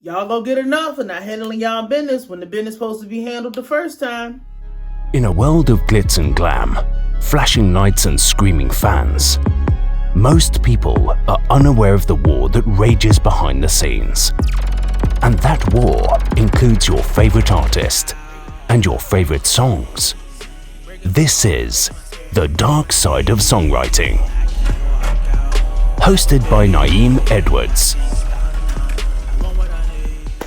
Y'all gonna get enough of not handling y'all business when the business supposed to be handled the first time. In a world of glitz and glam, flashing lights and screaming fans, most people are unaware of the war that rages behind the scenes. And that war includes your favorite artist and your favorite songs. This is The Dark Side of Songwriting. Hosted by Nayim Edwards.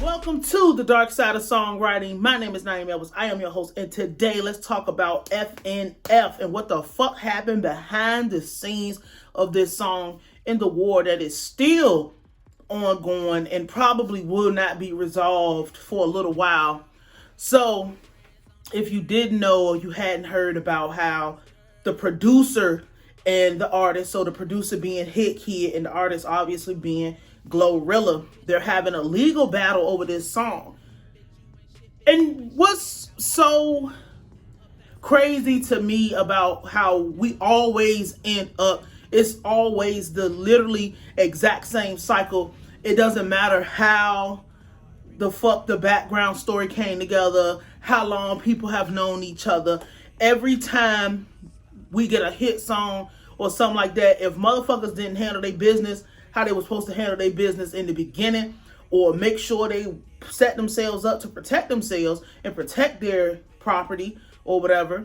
Welcome to The Dark Side of Songwriting. My name is Nayim Edwards. I am your host, and today let's talk about FNF and what the fuck happened behind the scenes of this song in the war that is still ongoing and probably will not be resolved for a little while. So, if you didn't know or you hadn't heard about how the producer and the artist, so the producer being Hitkidd and the artist obviously being GloRilla, they're having a legal battle over this song. And what's so crazy to me about how we always end up, it's always the literally exact same cycle. It doesn't matter how the fuck the background story came together, how long people have known each other. Every time we get a hit song or something like that, if motherfuckers didn't handle their business how they were supposed to handle their business in the beginning, or make sure they set themselves up to protect themselves and protect their property or whatever,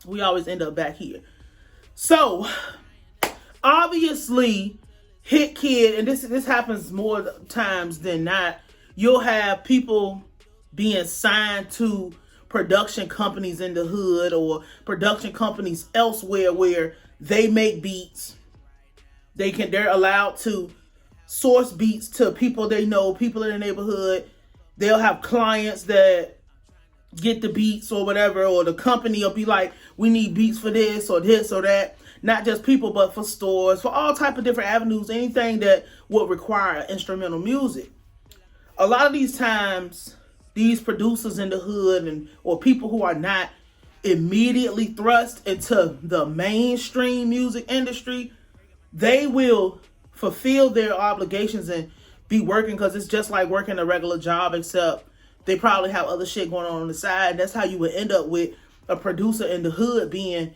we always end up back here. So, obviously, Hitkidd, and this happens more times than not, you'll have people being signed to production companies in the hood or production companies elsewhere where they make beats. They're allowed to source beats to people they know, people in the neighborhood. They'll have clients that get the beats or whatever, or the company will be like, we need beats for this or that. Not just people, but for stores, for all type of different avenues, anything that would require instrumental music. A lot of these times, these producers in the hood or people who are not immediately thrust into the mainstream music industry, they will fulfill their obligations and be working because it's just like working a regular job, except they probably have other shit going on the side. That's how you would end up with a producer in the hood being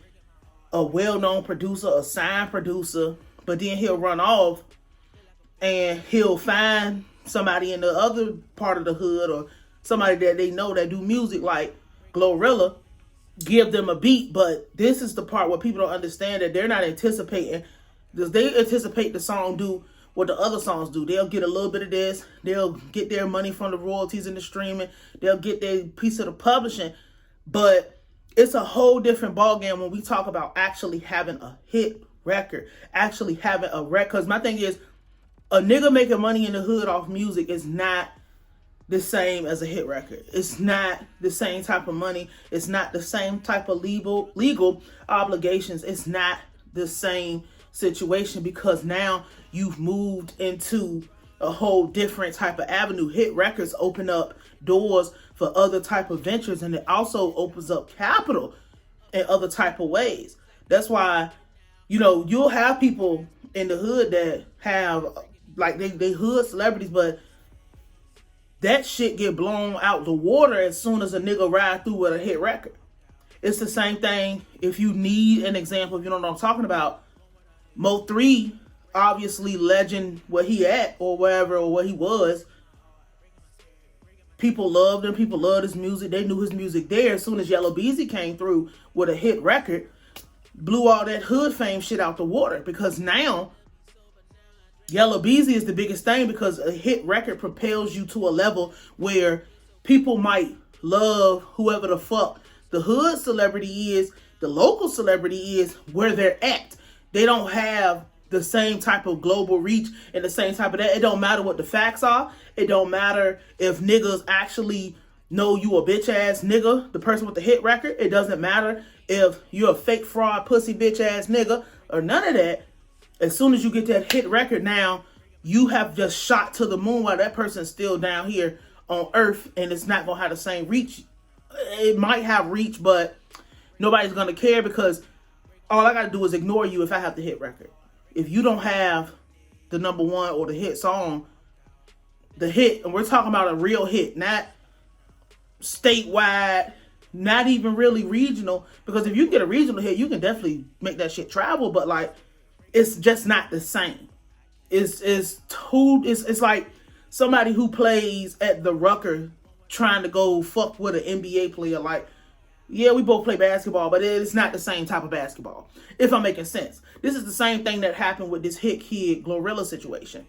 a well-known producer, a signed producer, but then he'll run off and he'll find somebody in the other part of the hood or somebody that they know that do music like GloRilla, give them a beat. But this is the part where people don't understand, that they're not anticipating. They anticipate the song do what the other songs do. They'll get a little bit of this. They'll get their money from the royalties and the streaming. They'll get their piece of the publishing. But it's a whole different ballgame when we talk about actually having a hit record. Actually having a record. Because my thing is, a nigga making money in the hood off music is not the same as a hit record. It's not the same type of money. It's not the same type of legal obligations. It's not the same situation, because now you've moved into a whole different type of avenue. Hit records open up doors for other type of ventures, and it also opens up capital in other type of ways. That's why, you'll have people in the hood that have like they hood celebrities, but that shit get blown out the water as soon as a nigga ride through with a hit record. It's the same thing. If you need an example, if you don't know what I'm talking about, Mo3, obviously legend where he at or wherever or where he was. People loved him. People loved his music. They knew his music there. As soon as Yellow Beezy came through with a hit record, blew all that hood fame shit out the water, because now Yellow Beezy is the biggest thing, because a hit record propels you to a level where people might love whoever the fuck the hood celebrity is, the local celebrity is, where they're at. They don't have the same type of global reach and the same type of that. It don't matter what the facts are. It don't matter if niggas actually know you a bitch ass nigga, the person with the hit record. It doesn't matter if you're a fake fraud pussy bitch ass nigga or none of that. As soon as you get that hit record, now you have just shot to the moon while that person's still down here on earth, and it's not going to have the same reach. It might have reach, but nobody's going to care, because all I got to do is ignore you if I have the hit record. If you don't have the number one or the hit song, the hit, and we're talking about a real hit, not statewide, not even really regional, because if you get a regional hit, you can definitely make that shit travel, but like, it's just not the same. It's like somebody who plays at the Rucker trying to go fuck with an NBA player. Like, yeah, we both play basketball, but it's not the same type of basketball, if I'm making sense. This is the same thing that happened with this Hitkidd-GloRilla situation.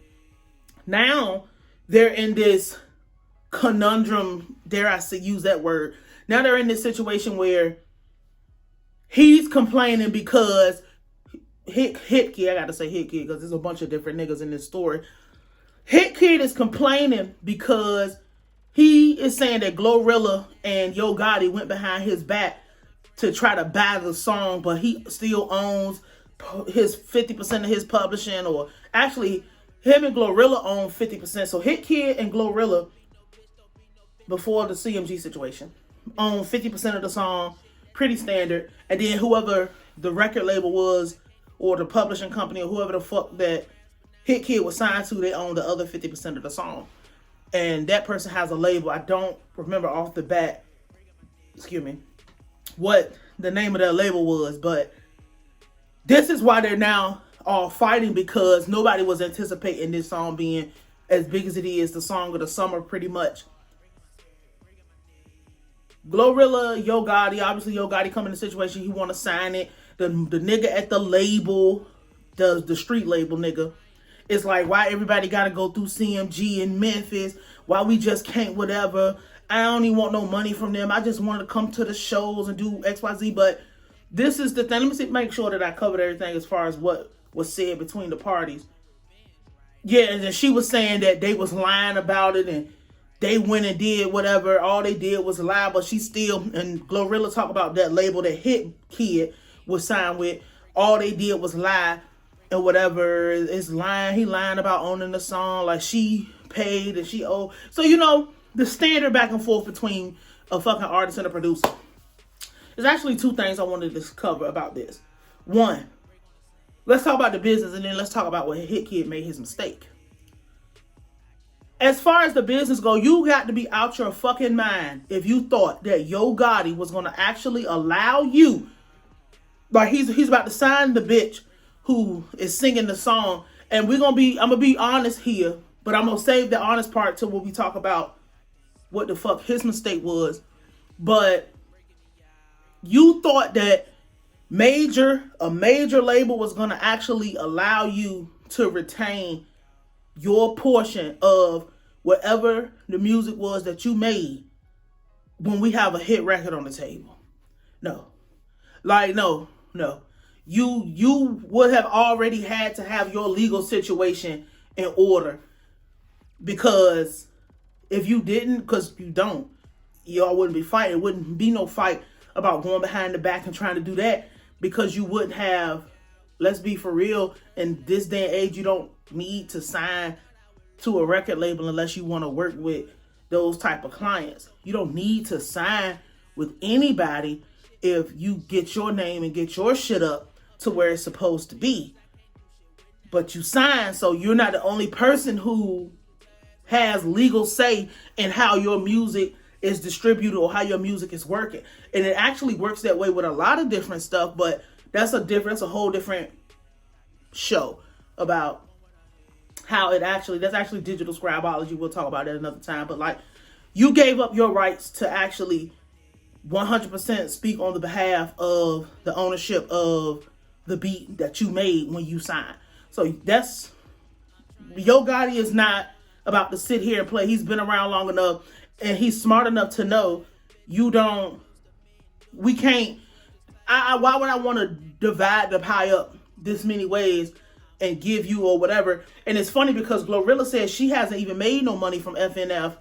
Now they're in this conundrum, dare I say, use that word. Now they're in this situation where he's complaining because Hitkidd, I gotta say Hitkidd because there's a bunch of different niggas in this story. Hitkidd is complaining because he is saying that GloRilla and Yo Gotti went behind his back to try to buy the song, but he still owns his 50% of his publishing, or actually him and GloRilla own 50%. So Hitkidd and GloRilla, before the CMG situation, own 50% of the song, pretty standard. And then whoever the record label was, or the publishing company, or whoever the fuck that Hitkidd was signed to, they own the other 50% of the song. And that person has a label. I don't remember off the bat, what the name of that label was, but this is why they're now all fighting, because nobody was anticipating this song being as big as it is, the song of the summer, pretty much. GloRilla, Yo Gotti, obviously Yo Gotti come in the situation, he want to sign it. The nigga at the label, the street label nigga, it's like, why everybody got to go through CMG in Memphis? Why we just can't whatever? I don't even want no money from them. I just want to come to the shows and do XYZ. But this is the thing. Let me make sure that I covered everything as far as what was said between the parties. Yeah, and then she was saying that they was lying about it and they went and did whatever. All they did was lie, but she still, and GloRilla talk about that label that Hitkidd was signed with. All they did was lie and whatever. Is lying. He lying about owning the song. Like, she paid and she owed. So, you know, the standard back and forth between a fucking artist and a producer. There's actually two things I wanted to cover about this. One, let's talk about the business, and then let's talk about where Hitkidd made his mistake. As far as the business go, you got to be out your fucking mind if you thought that Yo Gotti was going to actually allow you, like, he's about to sign the bitch who is singing the song, and I'm gonna be honest here, but I'm gonna save the honest part till when we talk about what the fuck his mistake was. But you thought that a major label was gonna actually allow you to retain your portion of whatever the music was that you made when we have a hit record on the table. No. Like, no. You would have already had to have your legal situation in order, because if you didn't, because you don't, y'all wouldn't be fighting. It wouldn't be no fight about going behind the back and trying to do that, because you wouldn't have, let's be for real, in this day and age, you don't need to sign to a record label unless you want to work with those type of clients. You don't need to sign with anybody if you get your name and get your shit up to where it's supposed to be. But you sign, so you're not the only person who has legal say in how your music is distributed or how your music is working. And it actually works that way with a lot of different stuff, but that's a whole different show about how that's actually digital scribology. We'll talk about that another time. But like, you gave up your rights to actually 100% speak on the behalf of the ownership of the beat that you made when you signed. So that's, Yo Gotti is not about to sit here and play. He's been around long enough and he's smart enough to know why would I want to divide the pie up this many ways and give you or whatever. And it's funny because GloRilla says she hasn't even made no money from FNF.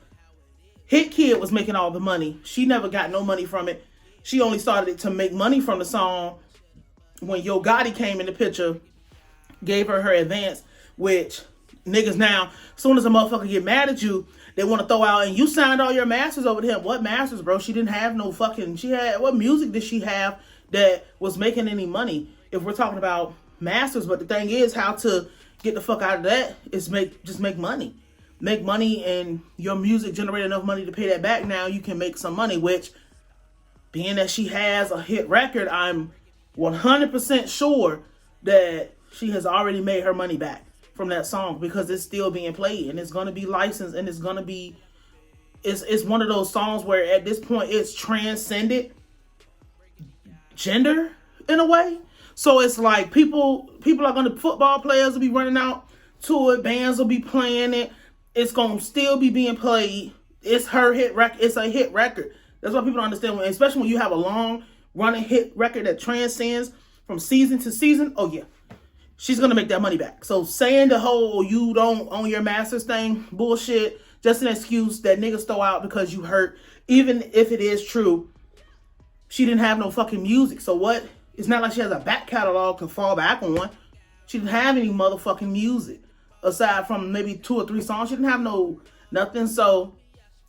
Hitkidd was making all the money. She never got no money from it. She only started to make money from the song when Yo Gotti came in the picture, gave her advance, which niggas now, as soon as a motherfucker get mad at you, they want to throw out, and you signed all your masters over to him. What masters, bro? She didn't have no fucking, what music did she have that was making any money? If we're talking about masters, but the thing is, how to get the fuck out of that is just make money. make money and your music generate enough money to pay that back, now you can make some money, which, being that she has a hit record, I'm 100% sure that she has already made her money back from that song, because it's still being played and it's going to be licensed, and it's going to be, it's one of those songs where at this point it's transcended gender in a way. So it's like people are going to, football players will be running out to it, bands will be playing it, it's going to still be being played. It's her hit record. It's a hit record. That's why people don't understand, especially when you have a long running hit record that transcends from season to season. Oh yeah, she's going to make that money back. So saying the whole you don't own your masters thing, bullshit, just an excuse that niggas throw out because you hurt. Even if it is true, she didn't have no fucking music. So what? It's not like she has a back catalog to fall back on. She didn't have any motherfucking music. Aside from maybe 2 or 3 songs, she didn't have nothing. So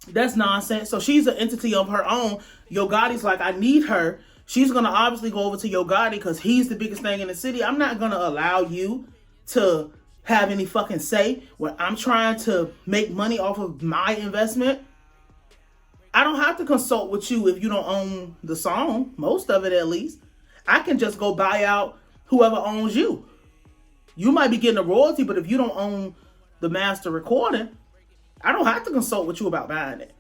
that's nonsense. So she's an entity of her own. Yo Gotti's like, I need her. She's going to obviously go over to Yo Gotti because he's the biggest thing in the city. I'm not going to allow you to have any fucking say when I'm trying to make money off of my investment. I don't have to consult with you if you don't own the song, most of it at least. I can just go buy out whoever owns you. You might be getting a royalty, but if you don't own the master recording, I don't have to consult with you about buying it.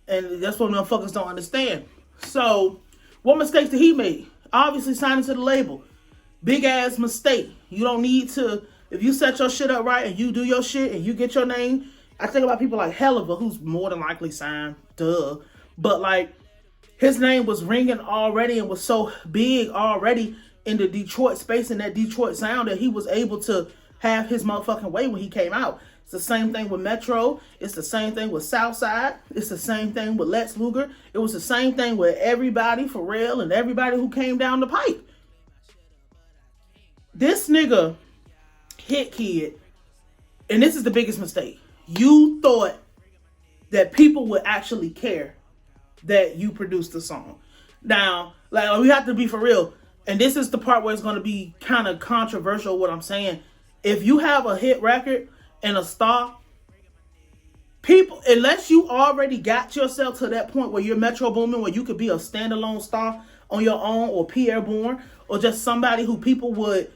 And that's what motherfuckers don't understand. So, what mistakes did he make? Obviously signing to the label. Big ass mistake. You don't need to, if you set your shit up right and you do your shit and you get your name. I think about people like Helliver, who's more than likely signed, duh. But like, his name was ringing already and was so big already in the Detroit space and that Detroit sound that he was able to have his motherfucking way when he came out. It's the same thing with Metro. It's the same thing with Southside. It's the same thing with Lex Luger. It was the same thing with everybody for real and everybody who came down the pipe. This nigga, Hitkidd, and this is the biggest mistake. You thought that people would actually care that you produced the song. Now, like, we have to be for real. And this is the part where it's going to be kind of controversial what I'm saying. If you have a hit record and a star, people, unless you already got yourself to that point where you're Metro Boomin, where you could be a standalone star on your own, or Pierre Bourne, or just somebody who people would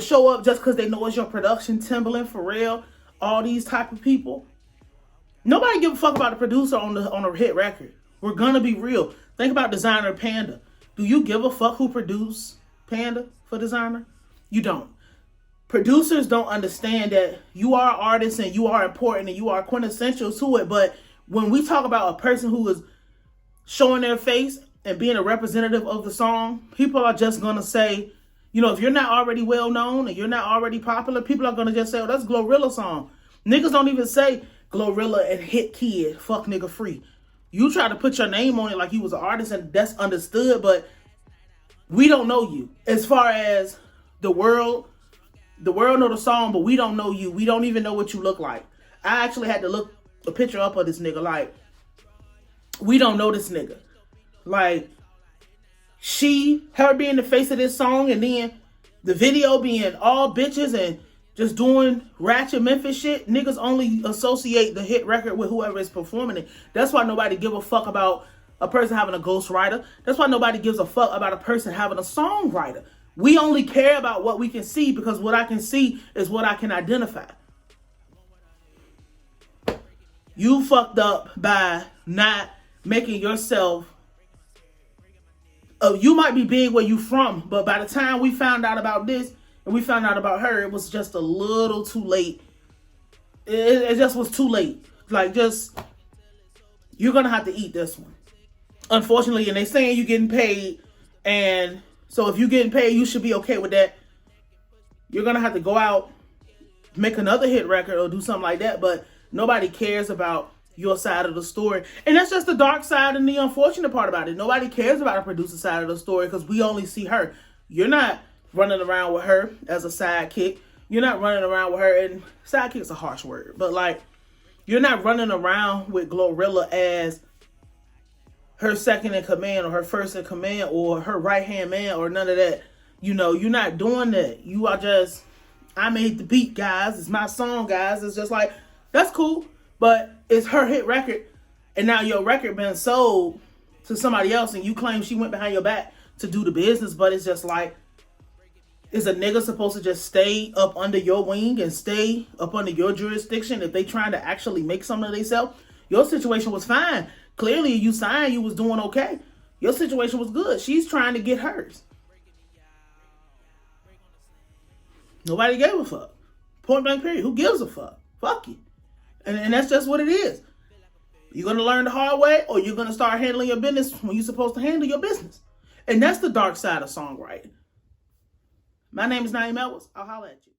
show up just because they know it's your production, Timbaland, for real, all these type of people. Nobody give a fuck about the producer on a hit record. We're gonna be real. Think about Designer Panda. Do you give a fuck who produced Panda for Designer? You don't. Producers don't understand that you are artists and you are important and you are quintessential to it. But when we talk about a person who is showing their face and being a representative of the song, people are just going to say, you know, if you're not already well known and you're not already popular, people are going to just say, oh, that's GloRilla's song. Niggas don't even say GloRilla and Hitkidd, fuck nigga free. You try to put your name on it like you was an artist, and that's understood, but we don't know you. As far as the world know the song, but we don't know you. We don't even know what you look like. I actually had to look a picture up of this nigga. Like, we don't know this nigga. Like, her being the face of this song, and then the video being all bitches and just doing ratchet Memphis shit, niggas only associate the hit record with whoever is performing it. That's why nobody give a fuck about a person having a ghostwriter. That's why nobody gives a fuck about a person having a songwriter. We only care about what we can see, because what I can see is what I can identify. You fucked up by not making yourself... you might be big where you from, but by the time we found out about this, and we found out about her, it was just a little too late. It just was too late. Like, just, you're going to have to eat this one. Unfortunately, and they saying you're getting paid, and so if you're getting paid, you should be okay with that. You're going to have to go out, make another hit record, or do something like that, but nobody cares about your side of the story. And that's just the dark side and the unfortunate part about it. Nobody cares about a producer side of the story because we only see her. You're not running around with her as a sidekick. You're not running around with her, and sidekick's a harsh word, but like, you're not running around with GloRilla as her second in command or her first in command or her right-hand man or none of that. You know, you're not doing that. You are just, I made the beat, guys. It's my song, guys. It's just like That's cool, but it's her hit record, and now your record been sold to somebody else, and you claim she went behind your back to do the business. But it's just like, is a nigga supposed to just stay up under your wing and stay up under your jurisdiction if they trying to actually make something of themselves? Your situation was fine. Clearly, you signed, you was doing okay. Your situation was good. She's trying to get hers. Nobody gave a fuck. Point blank period. Who gives a fuck? Fuck you. And that's just what it is. You're going to learn the hard way, or you're going to start handling your business when you're supposed to handle your business. And that's the dark side of songwriting. My name is Nayim. I'll holler at you.